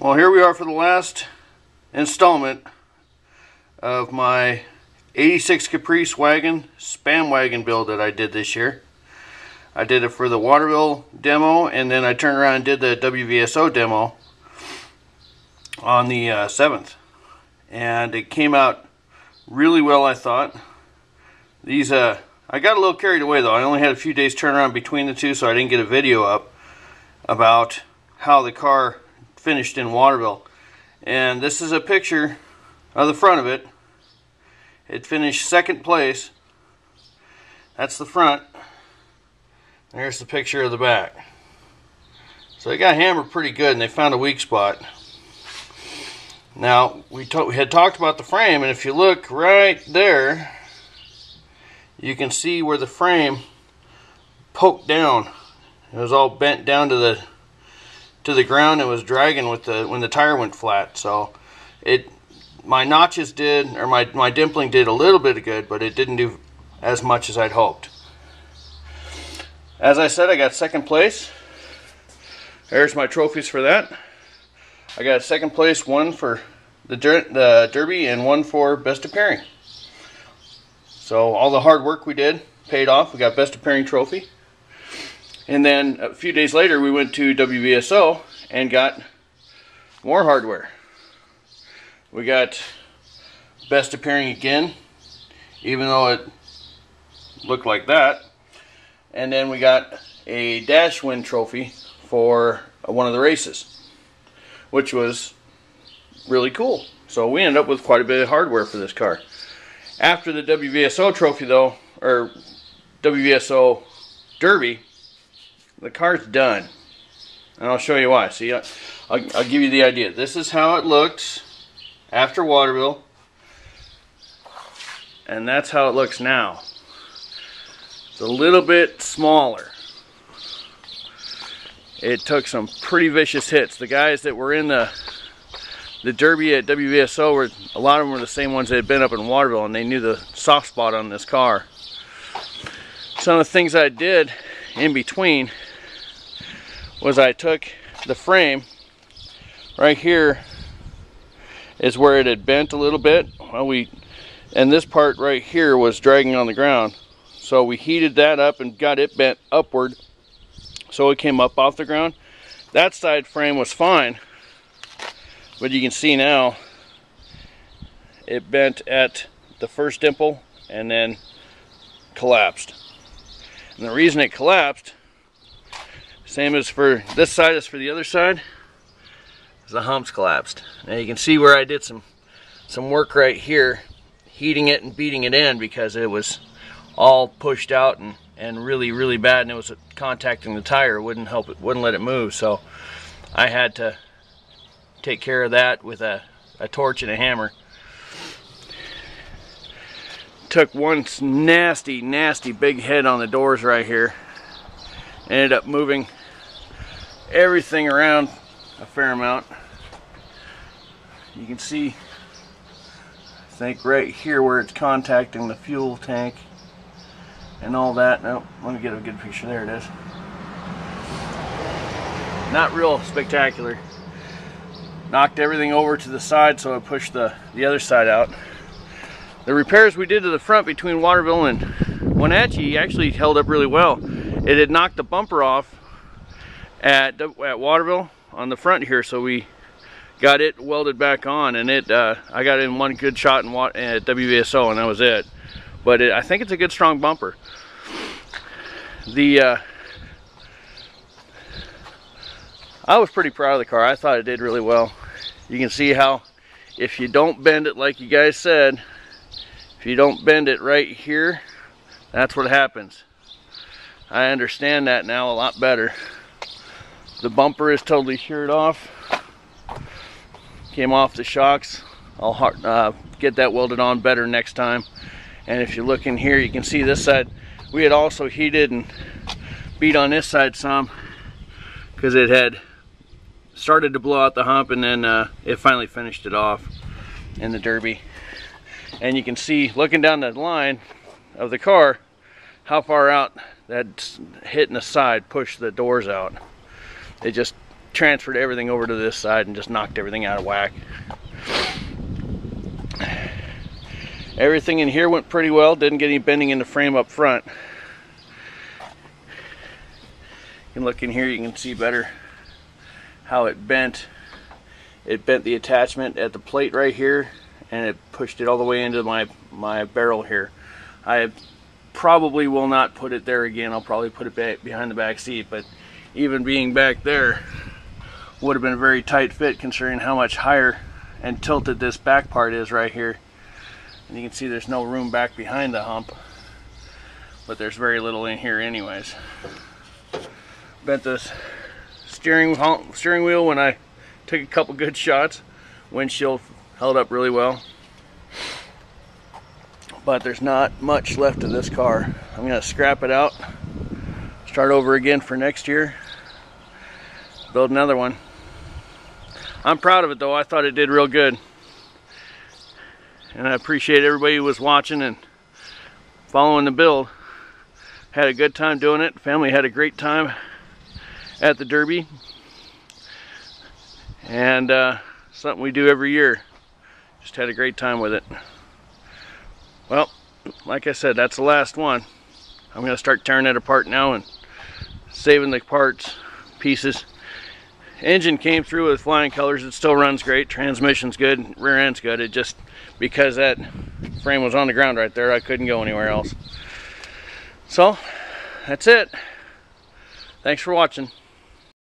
Well, here we are for the last installment of my 86 Caprice wagon Spam wagon build that I did this year. I did it for the Waterville demo, and then I turned around and did the WVSO demo on the 7th. And it came out really well, I thought. These I got a little carried away though. I only had a few days turnaround between the two, so I didn't get a video up about how the car finished in Waterville. And this is a picture of the front of it. It finished second place. That's the front. There's the picture of the back. So they got hammered pretty good, and they found a weak spot. Now, we had talked about the frame, and if you look right there, you can see where the frame poked down. It was all bent down to the ground. It was dragging with when the tire went flat. So my notches did, or my dimpling did a little bit of good, but it didn't do as much as I'd hoped. As I said, I got second place. There's my trophies for that. I got second place, one for the Derby and one for Best Appearing. So all the hard work we did paid off. We got Best Appearing trophy. And then a few days later we went to WVSO and got more hardware. We got Best Appearing again, even though it looked like that. And then we got a Dash Win trophy for one of the races, which was really cool. So we ended up with quite a bit of hardware for this car. After the WVSO trophy though, or WVSO Derby, the car's done. And I'll show you why. See, I'll give you the idea. This is how it looked after Waterville, and that's how it looks now. It's a little bit smaller. It took some pretty vicious hits. The guys that were in the Derby at WVSO, a lot of them were the same ones that had been up in Waterville, and they knew the soft spot on this car. Some of the things I did in between was I took the frame right here is where it had bent a little bit. Well, and this part right here was dragging on the ground, so we heated that up and got it bent upward so it came up off the ground. That side frame was fine, but you can see now it bent at the first dimple and then collapsed. And the reason it collapsed, same as for this side as for the other side, is the humps collapsed. Now you can see where I did some work right here, heating it and beating it in, because it was all pushed out and really bad, and it was contacting the tire. It wouldn't help it, wouldn't let it move. So I had to take care of that with a torch and a hammer. Took one nasty big head on the doors right here. Ended up moving everything around a fair amount. You can see, I think right here where it's contacting the fuel tank and all that. No, let me get a good picture. There it is. Not real spectacular. Knocked everything over to the side, so I pushed the other side out. The repairs we did to the front between Waterville and Wenatchee actually held up really well. It had knocked the bumper off at Waterville on the front here, so we got it welded back on, and I got in one good shot at WVSO, and that was it. But I think it's a good strong bumper. I was pretty proud of the car. I thought it did really well. You can see how if you don't bend it like you guys said, if you don't bend it right here, that's what happens. I understand that now a lot better. The bumper is totally sheared off. Came off the shocks. I'll get that welded on better next time. And if you look in here, you can see this side. We had also heated and beat on this side some, because it had started to blow out the hump, and then it finally finished it off in the Derby. And you can see, looking down the line of the car, how far out that hitting the side pushed the doors out. It just transferred everything over to this side and just knocked everything out of whack. Everything in here went pretty well. Didn't get any bending in the frame up front. You can look in here, you can see better how it bent. It bent the attachment at the plate right here, and it pushed it all the way into my barrel here. I probably will not put it there again. I'll probably put it back behind the back seat, but even being back there would have been a very tight fit considering how much higher and tilted this back part is right here. And you can see there's no room back behind the hump, but there's very little in here anyways. Bent this steering wheel when I took a couple good shots. Windshield held up really well, but there's not much left of this car. I'm gonna scrap it out, start over again for next year, build another one. I'm proud of it though. I thought it did real good, and I appreciate everybody who was watching and following the build. Had a good time doing it. Family had a great time at the Derby, and something we do every year. Just had a great time with it. Well, like I said, that's the last one. I'm going to start tearing it apart now and saving the parts, pieces. Engine came through with flying colors. It still runs great. Transmission's good. Rear end's good. It just, because that frame was on the ground right there, I couldn't go anywhere else. So, that's it. Thanks for watching.